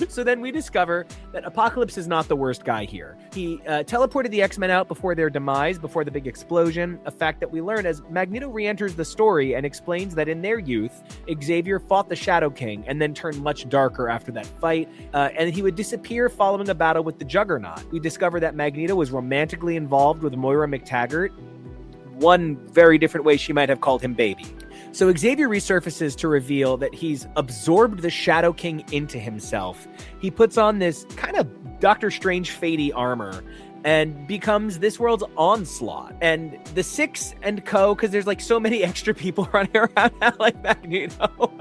So then we discover that Apocalypse is not the worst guy here. He teleported the X-Men out before their demise, before the big explosion, a fact that we learn as Magneto re-enters the story and explains that in their youth, Xavier fought the Shadow King and then turned much darker after that fight, and he would disappear following a battle with the Juggernaut. We discover that Magneto was romantically involved with Moira McTaggart, one very different way she might have called him baby. So Xavier resurfaces to reveal that he's absorbed the Shadow King into himself. He puts on this kind of Doctor Strange fadey armor and becomes this world's Onslaught. And the Six and Co., because there's like so many extra people running around now like Magneto.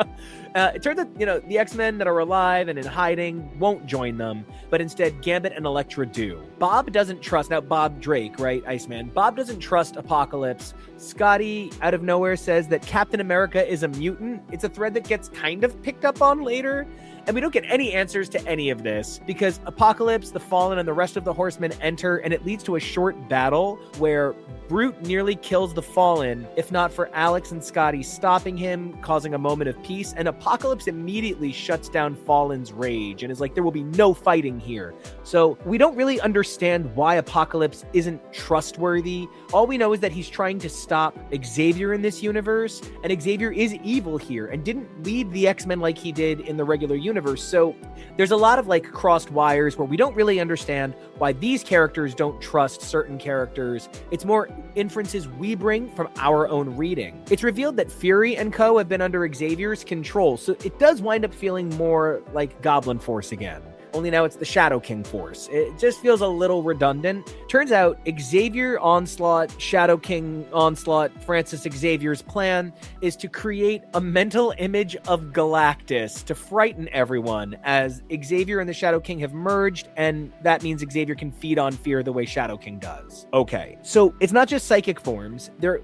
It turns out, the X-Men that are alive and in hiding won't join them, but instead Gambit and Elektra do. Bob doesn't trust, now Bob Drake, right, Iceman? Bob doesn't trust Apocalypse. Scotty, out of nowhere, says that Captain America is a mutant. It's a thread that gets kind of picked up on later. And we don't get any answers to any of this because Apocalypse, the Fallen, and the rest of the Horsemen enter, and it leads to a short battle where Brute nearly kills the Fallen, if not for Alex and Scotty stopping him, causing a moment of peace, and Apocalypse immediately shuts down Fallen's rage and is like, there will be no fighting here. So we don't really understand why Apocalypse isn't trustworthy. All we know is that he's trying to stop Xavier in this universe, and Xavier is evil here and didn't lead the X-Men like he did in the regular universe. So there's a lot of crossed wires where we don't really understand why these characters don't trust certain characters. It's more inferences we bring from our own reading. It's revealed that Fury and Co. have been under Xavier's control, so it does wind up feeling more like Goblin Force again. Only now it's the Shadow King Force. It just feels a little redundant. Turns out Xavier Onslaught, Shadow King Onslaught, Francis Xavier's plan is to create a mental image of Galactus to frighten everyone, as Xavier and the Shadow King have merged, and that means Xavier can feed on fear the way Shadow King does. Okay, so it's not just psychic forms. They're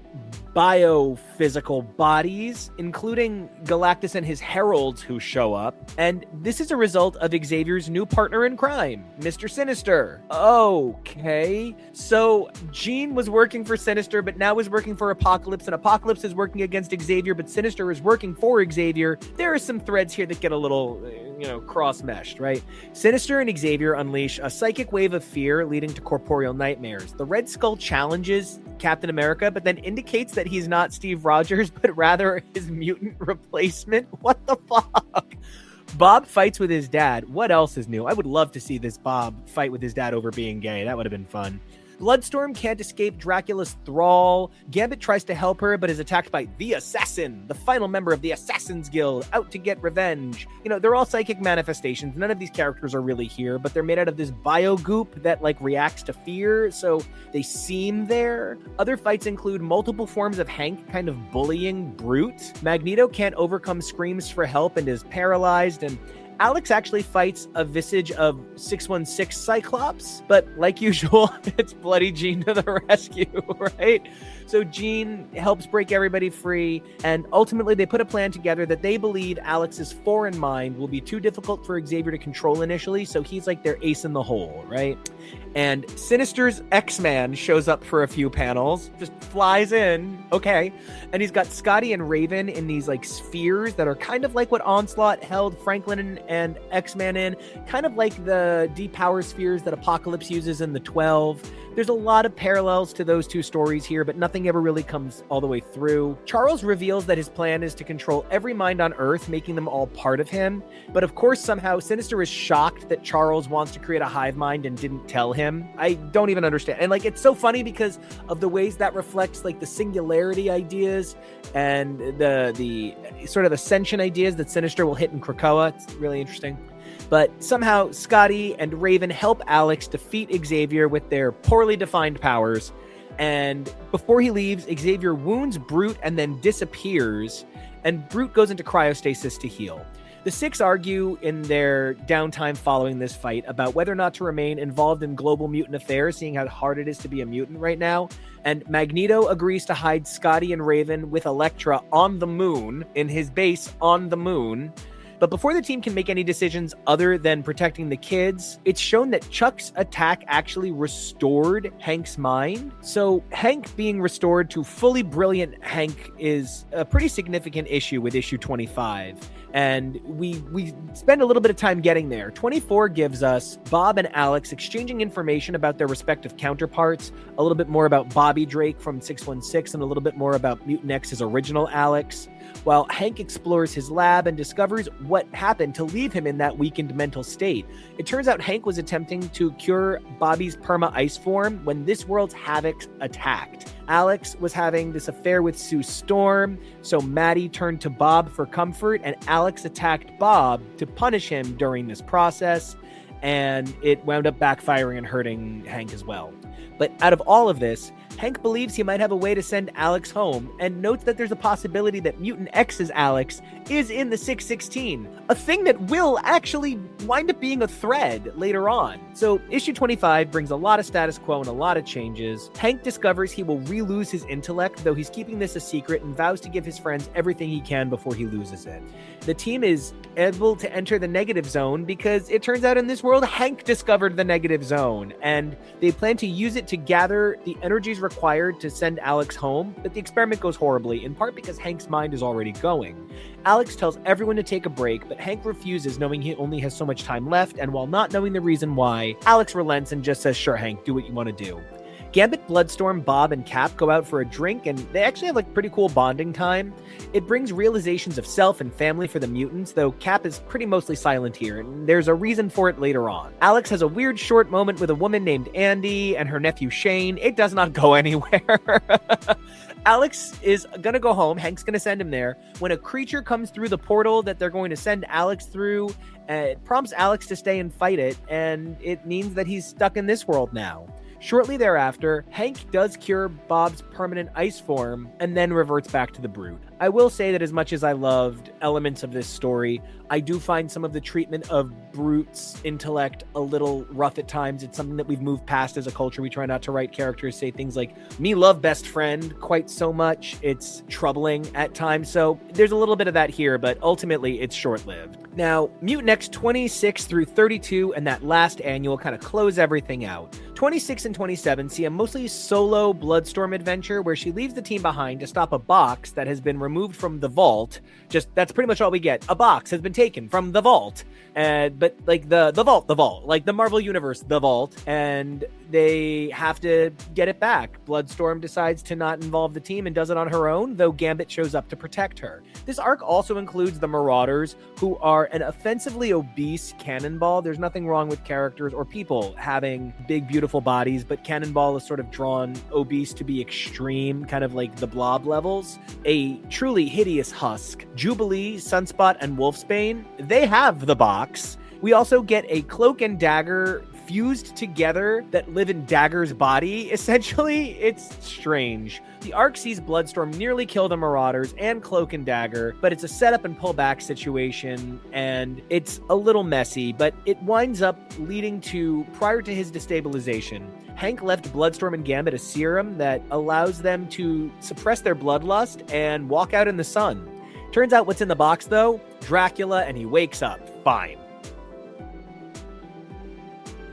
biophysical bodies, including Galactus and his heralds who show up. And this is a result of Xavier's new partner in crime, Mr. Sinister. Okay, so Jean was working for Sinister, but now is working for Apocalypse, and Apocalypse is working against Xavier, but Sinister is working for Xavier. There are some threads here that get a little, cross-meshed, right? Sinister and Xavier unleash a psychic wave of fear, leading to corporeal nightmares. The Red Skull challenges Captain America, but then indicates that he's not Steve Rogers, but rather his mutant replacement. What the fuck? Bob fights with his dad. What else is new? I would love to see this Bob fight with his dad over being gay. That would have been fun. Bloodstorm can't escape Dracula's thrall. Gambit tries to help her, but is attacked by the Assassin, the final member of the Assassin's Guild, out to get revenge. They're all psychic manifestations. None of these characters are really here, but they're made out of this bio goop that reacts to fear, so they seem there. Other fights include multiple forms of Hank kind of bullying Brute. Magneto can't overcome screams for help and is paralyzed, and Alex actually fights a visage of 616 Cyclops, but like usual, it's bloody Jean to the rescue, right? So Jean helps break everybody free, and ultimately they put a plan together that they believe Alex's foreign mind will be too difficult for Xavier to control initially, so he's like their ace in the hole, right? And Sinister's X-Man shows up for a few panels, just flies in, okay, and he's got Scotty and Raven in these spheres that are kind of like what Onslaught held Franklin and X-Man in, kind of like the D-Power spheres that Apocalypse uses in the 12. There's a lot of parallels to those two stories here, but nothing nothing ever really comes all the way through. Charles reveals that his plan is to control every mind on Earth, making them all part of him. But of course, somehow Sinister is shocked that Charles wants to create a hive mind and didn't tell him. I don't even understand. And like, it's so funny because of the ways that reflects like the singularity ideas and the sort of ascension ideas that Sinister will hit in Krakoa. It's really interesting. But somehow Scotty and Raven help Alex defeat Xavier with their poorly defined powers. And before he leaves, Xavier wounds Brute and then disappears. And Brute goes into cryostasis to heal. The Six argue in their downtime following this fight about whether or not to remain involved in global mutant affairs, seeing how hard it is to be a mutant right now. And Magneto agrees to hide Scotty and Raven with Elektra on the moon, in his base on the moon. But before the team can make any decisions other than protecting the kids, it's shown that Chuck's attack actually restored Hank's mind. So Hank being restored to fully brilliant Hank is a pretty significant issue with issue 25. And we spend a little bit of time getting there. 24 gives us Bob and Alex exchanging information about their respective counterparts, a little bit more about Bobby Drake from 616, and a little bit more about Mutant X's original Alex, while Hank explores his lab and discovers what happened to leave him in that weakened mental state. It turns out Hank was attempting to cure Bobby's perma-ice form when this world's Havok attacked. Alex was having this affair with Sue Storm, so Maddie turned to Bob for comfort, and Alex attacked Bob to punish him during this process, and it wound up backfiring and hurting Hank as well. But out of all of this, Hank believes he might have a way to send Alex home, and notes that there's a possibility that Mutant X's Alex is in the 616, a thing that will actually wind up being a thread later on. So issue 25 brings a lot of status quo and a lot of changes. Hank discovers he will re-lose his intellect, though he's keeping this a secret and vows to give his friends everything he can before he loses it. The team is able to enter the negative zone because it turns out in this world, Hank discovered the negative zone, and they plan to use it to gather the energies required to send Alex home, but the experiment goes horribly, in part because Hank's mind is already going. Alex tells everyone to take a break, but Hank refuses, knowing he only has so much time left, and while not knowing the reason why, Alex relents and just says, "Sure, Hank, do what you want to do." Gambit, Bloodstorm, Bob, and Cap go out for a drink, and they actually have like pretty cool bonding time. It brings realizations of self and family for the mutants, though Cap is pretty mostly silent here, and there's a reason for it later on. Alex has a weird short moment with a woman named Andy and her nephew Shane. It does not go anywhere. Alex is gonna go home. Hank's gonna send him there. When a creature comes through the portal that they're going to send Alex through, it prompts Alex to stay and fight it, and it means that he's stuck in this world now. Shortly thereafter, Hank does cure Bob's permanent ice form and then reverts back to the Brute. I will say that as much as I loved elements of this story, I do find some of the treatment of Brute's intellect a little rough at times. It's something that we've moved past as a culture. We try not to write characters say things like, "me love best friend" quite so much. It's troubling at times. So there's a little bit of that here, but ultimately it's short-lived. Now, Mutant X 26 through 32 and that last annual kind of close everything out. 26 and 27 see a mostly solo Bloodstorm adventure where she leaves the team behind to stop a box that has been removed from the vault. That's pretty much all we get. A box has been taken from the vault. But like the vault, like the Marvel Universe, the vault, and they have to get it back. Bloodstorm decides to not involve the team and does it on her own, though Gambit shows up to protect her. This arc also includes the Marauders, who are an offensively obese Cannonball. There's nothing wrong with characters or people having big, beautiful bodies, but Cannonball is sort of drawn obese to be extreme, kind of like the Blob levels. A truly hideous husk. Jubilee, Sunspot, and Wolfsbane, they have the box. We also get a Cloak and Dagger fused together that live in Dagger's body. Essentially, it's strange. The arc sees Bloodstorm nearly kill the Marauders and Cloak and Dagger, but it's a setup and pullback situation, and it's a little messy, but it winds up leading to, prior to his destabilization, Hank left Bloodstorm and Gambit a serum that allows them to suppress their bloodlust and walk out in the sun. Turns out what's in the box, though? Dracula, and he wakes up fine.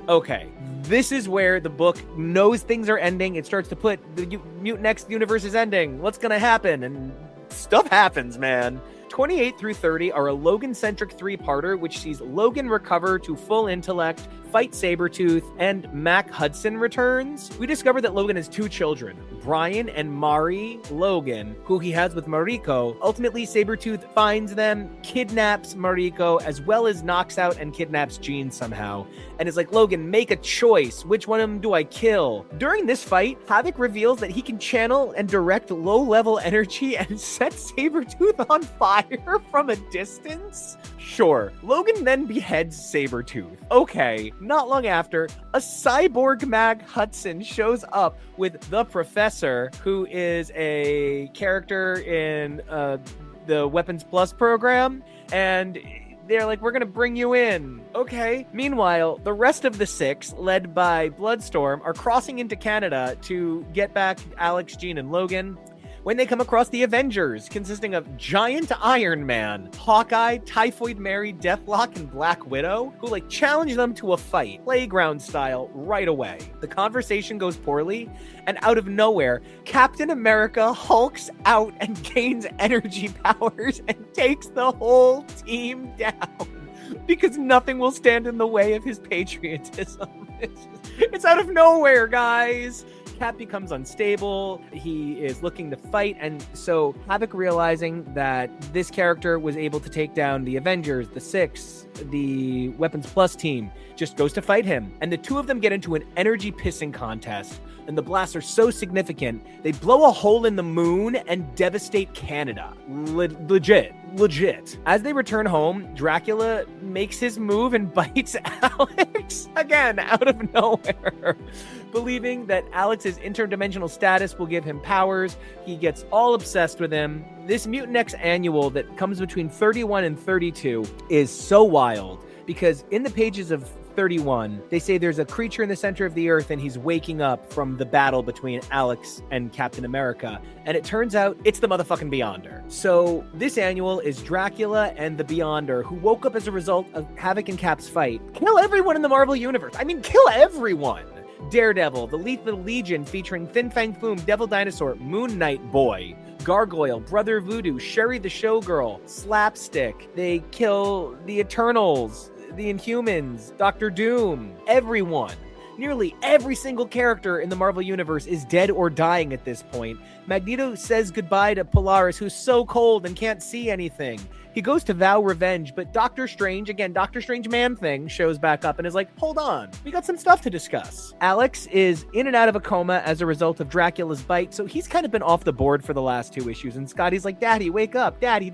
Okay, this is where the book knows things are ending. It starts to put the Mutant X universe is ending. What's going to happen? And stuff happens, man. 28 through 30 are a Logan-centric three-parter, which sees Logan recover to full intellect, fight Sabretooth, and Mac Hudson returns. We discover that Logan has two children, Brian and Mari Logan, who he has with Mariko. Ultimately, Sabretooth finds them, kidnaps Mariko, as well as knocks out and kidnaps Jean somehow, and is like, Logan, make a choice. Which one of them do I kill? During this fight, Havok reveals that he can channel and direct low-level energy and set Sabretooth on fire from a distance? Sure. Logan then beheads Sabretooth. Okay. Not long after, a cyborg Mac Hudson shows up with the Professor, who is a character in the Weapons Plus program, and they're like, we're gonna bring you in. Okay. Meanwhile, the rest of the six, led by Bloodstorm, are crossing into Canada to get back Alex, Jean, and Logan, when they come across the Avengers, consisting of Giant Iron Man, Hawkeye, Typhoid Mary, Deathlock, and Black Widow, who challenge them to a fight, playground style, right away. The conversation goes poorly, and out of nowhere, Captain America hulks out and gains energy powers and takes the whole team down, because nothing will stand in the way of his patriotism. It's out of nowhere, guys. Cap becomes unstable. He is looking to fight, and so Havok, realizing that this character was able to take down the Avengers, the Six, the Weapons Plus team, just goes to fight him. And the two of them get into an energy pissing contest, and the blasts are so significant, they blow a hole in the moon and devastate Canada. Legit. As they return home, Dracula makes his move and bites Alex again out of nowhere. Believing that Alex's interdimensional status will give him powers, he gets all obsessed with him. This Mutant X Annual that comes between 31 and 32 is so wild, because in the pages of 31, they say there's a creature in the center of the earth and he's waking up from the battle between Alex and Captain America. And it turns out it's the motherfucking Beyonder. So this annual is Dracula and the Beyonder, who woke up as a result of Havok and Cap's fight. Kill everyone in the Marvel Universe. I mean, kill everyone. Daredevil, the Lethal Legion featuring Fin Fang Foom, Devil Dinosaur, Moon Knight Boy, Gargoyle, Brother Voodoo, Sherry the Showgirl, Slapstick. They kill the Eternals, the Inhumans, Doctor Doom, everyone. Nearly every single character in the Marvel Universe is dead or dying at this point. Magneto says goodbye to Polaris, who's so cold and can't see anything. He goes to vow revenge, but Doctor Strange, again, Doctor Strange Man-Thing, shows back up and is like, hold on, we got some stuff to discuss. Alex is in and out of a coma as a result of Dracula's bite, so he's kind of been off the board for the last two issues, and Scotty's like, Daddy, wake up, Daddy.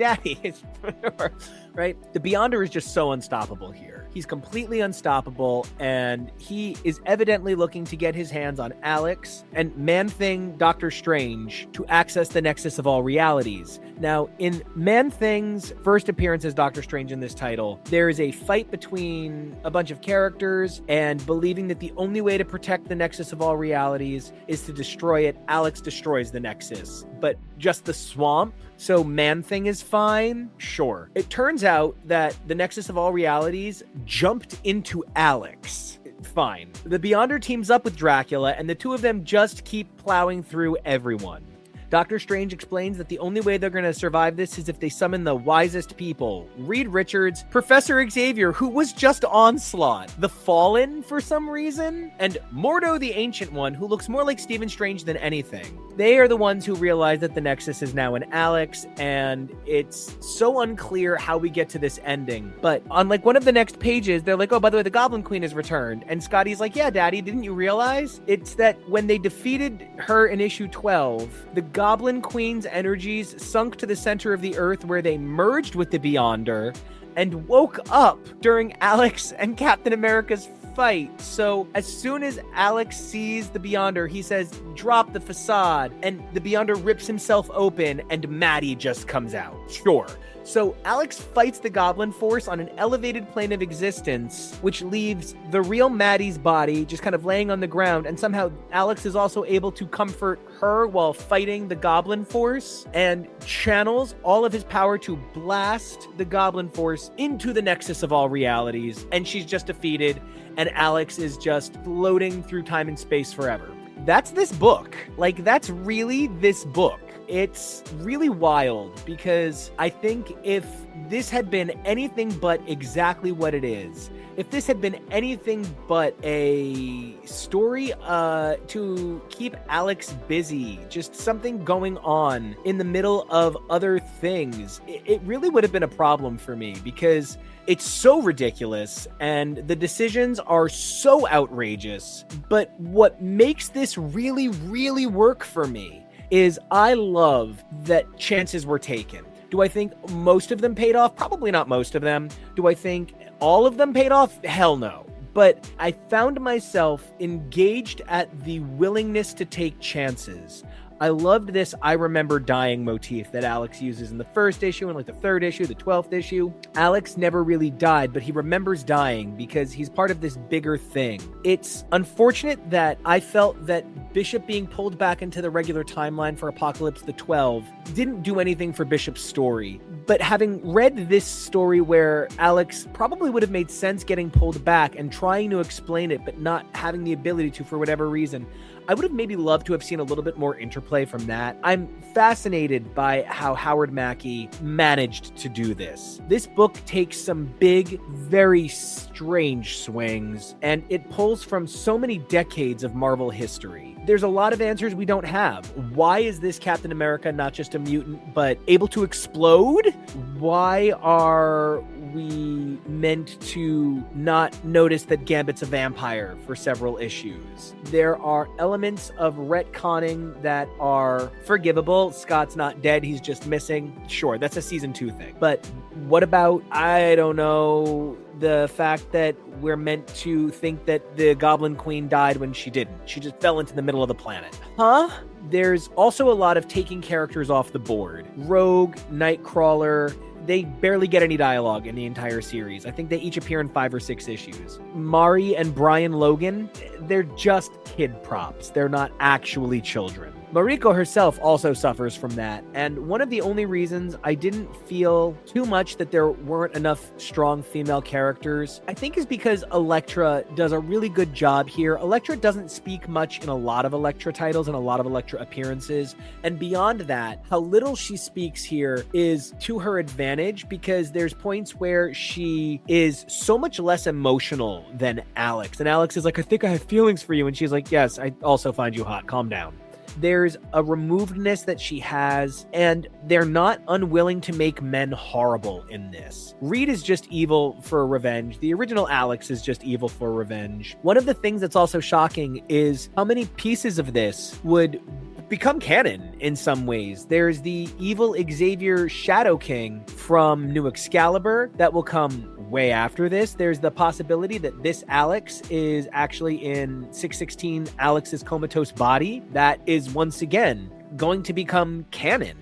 Right? The Beyonder is just so unstoppable here. He's completely unstoppable, and he is evidently looking to get his hands on Alex and Man-Thing Doctor Strange to access the Nexus of all realities. Now, in Man-Thing's first appearance as Doctor Strange in this title, there is a fight between a bunch of characters, and believing that the only way to protect the Nexus of all realities is to destroy it, Alex destroys the Nexus. But just the swamp, so Man-Thing is fine? Sure. It turns out that the Nexus of all realities jumped into Alex. Fine. The Beyonder teams up with Dracula, and the two of them just keep plowing through everyone. Doctor Strange explains that the only way they're going to survive this is if they summon the wisest people. Reed Richards, Professor Xavier, who was just Onslaught, the Fallen for some reason, and Mordo the Ancient One, who looks more like Stephen Strange than anything. They are the ones who realize that the Nexus is now in Alex, and it's so unclear how we get to this ending. But on one of the next pages, they're like, oh, by the way, the Goblin Queen has returned. And Scotty's like, yeah, Daddy, didn't you realize? It's that when they defeated her in issue 12, the Goblin Queen's energies sunk to the center of the earth, where they merged with the Beyonder and woke up during Alex and Captain America's fight. So as soon as Alex sees the Beyonder, he says, drop the facade, and the Beyonder rips himself open and Maddie just comes out. Sure. So Alex fights the Goblin Force on an elevated plane of existence, which leaves the real Maddie's body just kind of laying on the ground, and somehow Alex is also able to comfort her while fighting the Goblin Force, and channels all of his power to blast the Goblin Force into the Nexus of all realities, and she's just defeated, and Alex is just floating through time and space forever. That's this book. That's really this book. it's really wild because I think if this had been anything but exactly what it is, if this had been anything but a story to keep Alex busy, just something going on in the middle of other things, it really would have been a problem for me because it's so ridiculous and the decisions are so outrageous. But what makes this really, really work for me is I love that chances were taken. Do I think most of them paid off? Probably not most of them. Do I think all of them paid off? Hell no. But I found myself engaged at the willingness to take chances. I loved this I remember dying motif that Alex uses in the first issue and like the third issue, the 12th issue. Alex never really died, but he remembers dying because he's part of this bigger thing. It's unfortunate that I felt that Bishop being pulled back into the regular timeline for Apocalypse the 12 didn't do anything for Bishop's story. But having read this story where Alex probably would have made sense getting pulled back and trying to explain it, but not having the ability to for whatever reason, I would have maybe loved to have seen a little bit more interplay from that. I'm fascinated by how Howard Mackie managed to do this. This book takes some big, very strange swings, and it pulls from so many decades of Marvel history. There's a lot of answers we don't have. Why is this Captain America not just a mutant, but able to explode? Why are we meant to not notice that Gambit's a vampire for several issues? There are elements of retconning that are forgivable. Scott's not dead, he's just missing. Sure, that's a season 2 thing. But what about, I don't know, the fact that we're meant to think that the Goblin Queen died when she didn't. She just fell into the middle of the planet. Huh? There's also a lot of taking characters off the board. Rogue, Nightcrawler, they barely get any dialogue in the entire series. I think they each appear in 5 or 6 issues. Mari and Brian Logan, they're just kid props. They're not actually children. Mariko herself also suffers from that, and one of the only reasons I didn't feel too much that there weren't enough strong female characters, I think is because Elektra does a really good job here. Elektra doesn't speak much in a lot of Elektra titles and a lot of Elektra appearances, and beyond that, how little she speaks here is to her advantage because there's points where she is so much less emotional than Alex, and Alex is like, I think I have feelings for you, and she's like, yes, I also find you hot, calm down. There's a removedness that she has, and they're not unwilling to make men horrible in this. Reed is just evil for revenge. The original Alex is just evil for revenge. One of the things that's also shocking is how many pieces of this would become canon in some ways. There's the evil Xavier Shadow King from New Excalibur that will come way after this. There's the possibility that this Alex is actually in 616 Alex's comatose body. That is once again going to become canon.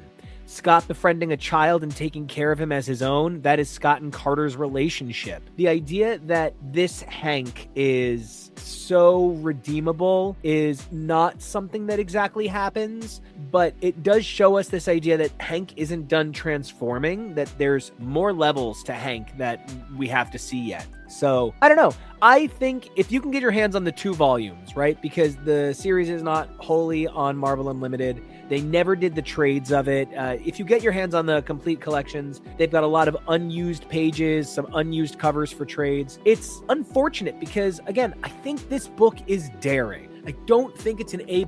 Scott befriending a child and taking care of him as his own, that is Scott and Carter's relationship. The idea that this Hank is so redeemable is not something that exactly happens, but it does show us this idea that Hank isn't done transforming, that there's more levels to Hank that we have to see yet. So, I don't know. I think if you can get your hands on the 2 volumes, right? Because the series is not wholly on Marvel Unlimited. They never did the trades of it. If you get your hands on the complete collections, they've got a lot of unused pages, some unused covers for trades. It's unfortunate because, again, I think this book is daring. I don't think it's an A+,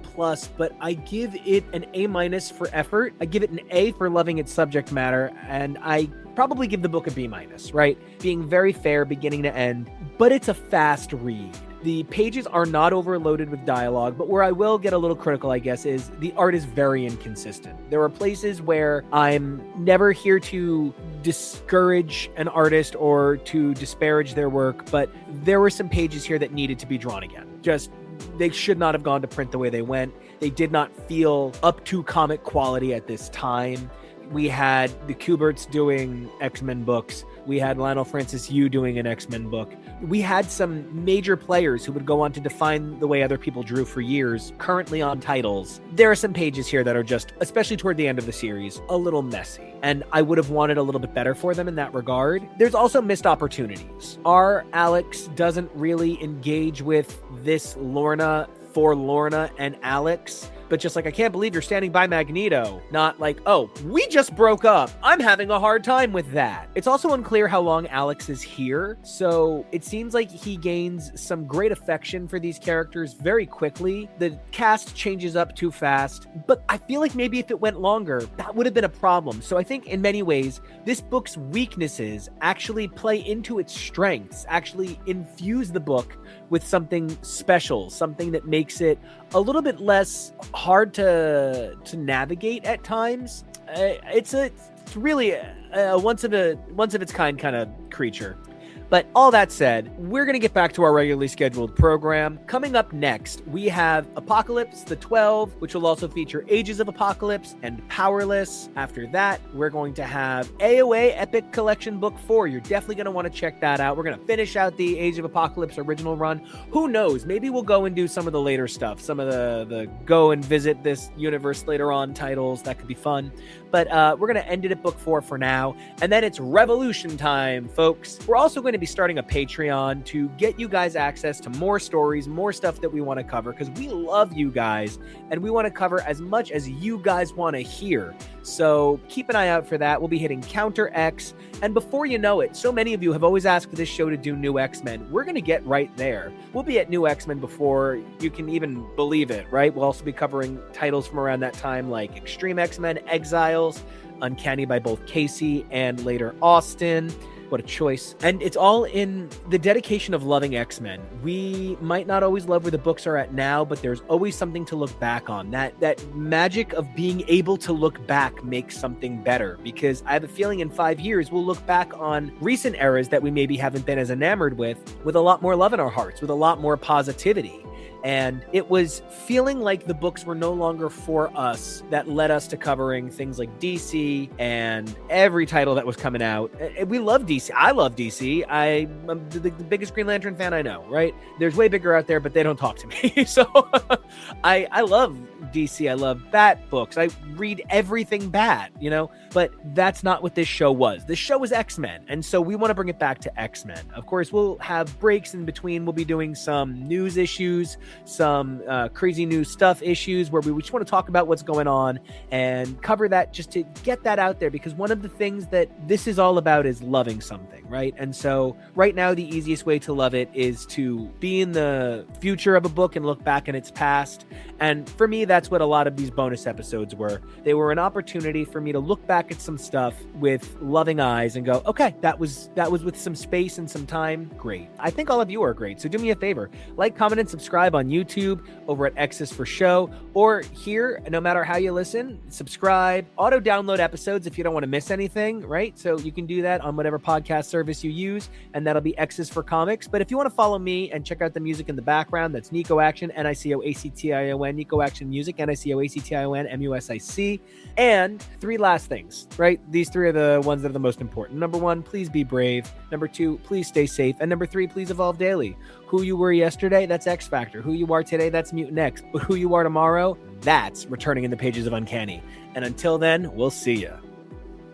but I give it an A- for effort. I give it an A for loving its subject matter, and I probably give the book a B-, right? Being very fair beginning to end, but it's a fast read. The pages are not overloaded with dialogue, but where I will get a little critical, I guess, is the art is very inconsistent. There are places where I'm never here to discourage an artist or to disparage their work, but there were some pages here that needed to be drawn again. They should not have gone to print the way they went. They did not feel up to comic quality at this time. We had the Kuberts doing X-Men books. We had Lionel Francis Yu doing an X-Men book. We had some major players who would go on to define the way other people drew for years, currently on titles. There are some pages here that are just, especially toward the end of the series, a little messy. And I would have wanted a little bit better for them in that regard. There's also missed opportunities. Our Alex doesn't really engage with this Lorna for Lorna and Alex. but just like, I can't believe you're standing by Magneto. Not like, oh, we just broke up. I'm having a hard time with that. It's also unclear how long Alex is here, so it seems like he gains some great affection for these characters very quickly. The cast changes up too fast, but I feel like maybe if it went longer, that would have been a problem. So I think in many ways, this book's weaknesses actually play into its strengths, actually infuse the book with something special, something that makes it a little bit less hard to navigate at times. It's really a once of its kind of creature. But all that said, we're going to get back to our regularly scheduled program. Coming up next, we have Apocalypse, the 12, which will also feature Ages of Apocalypse and Powerless. After that, we're going to have AOA Epic Collection Book 4. You're definitely going to want to check that out. We're going to finish out the Age of Apocalypse original run. Who knows? Maybe we'll go and do some of the later stuff, some of the go and visit this universe later on titles. That could be fun. But we're going to end it at book 4 for now. And then it's revolution time, folks. We're also going to be starting a Patreon to get you guys access to more stories, more stuff that we want to cover, because we love you guys and we want to cover as much as you guys want to hear. So keep an eye out for that. We'll be hitting Counter X. And before you know it, so many of you have always asked this show to do New X-Men. We're going to get right there. We'll be at New X-Men before you can even believe it, right? We'll also be covering titles from around that time like Extreme X-Men, Exiles, Uncanny by both Casey and later Austin. What a choice. And it's all in the dedication of loving X-Men. We might not always love where the books are at now, but there's always something to look back on. That magic of being able to look back makes something better, because I have a feeling in 5 years, we'll look back on recent eras that we maybe haven't been as enamored with a lot more love in our hearts, with a lot more positivity. And it was feeling like the books were no longer for us that led us to covering things like DC and every title that was coming out. We love DC. I love DC. I'm the biggest Green Lantern fan I know, right? There's way bigger out there, but they don't talk to me. So I love DC. I love Bat books. I read everything Bat, but that's not what this show was. This show was X-Men. And so we want to bring it back to X-Men. Of course, we'll have breaks in between. We'll be doing some news issues, some crazy new stuff issues where we just want to talk about what's going on and cover that, just to get that out there, because one of the things that this is all about is loving something, right? And so right now, the easiest way to love it is to be in the future of a book and look back in its past. And for me, that's what a lot of these bonus episodes were. They were an opportunity for me to look back at some stuff with loving eyes and go, okay, that was with some space and some time. Great. I think all of you are great. So do me a favor, like, comment, and subscribe on YouTube, over at X's for Show, or here, no matter how you listen, subscribe, auto download episodes if you don't want to miss anything, right? So you can do that on whatever podcast service you use, and that'll be X's for Comics. But if you want to follow me and check out the music in the background, that's Nico Action, NICOACTION, Nico Action Music, NICOACTION, MUSIC. And 3 last things, right? These 3 are the ones that are the most important. Number 1, please be brave. Number 2, please stay safe. And number 3, please evolve daily. Who you were yesterday, that's X Factor. Who you are today, that's Mutant X. But who you are tomorrow, that's returning in the pages of Uncanny. And until then, we'll see ya.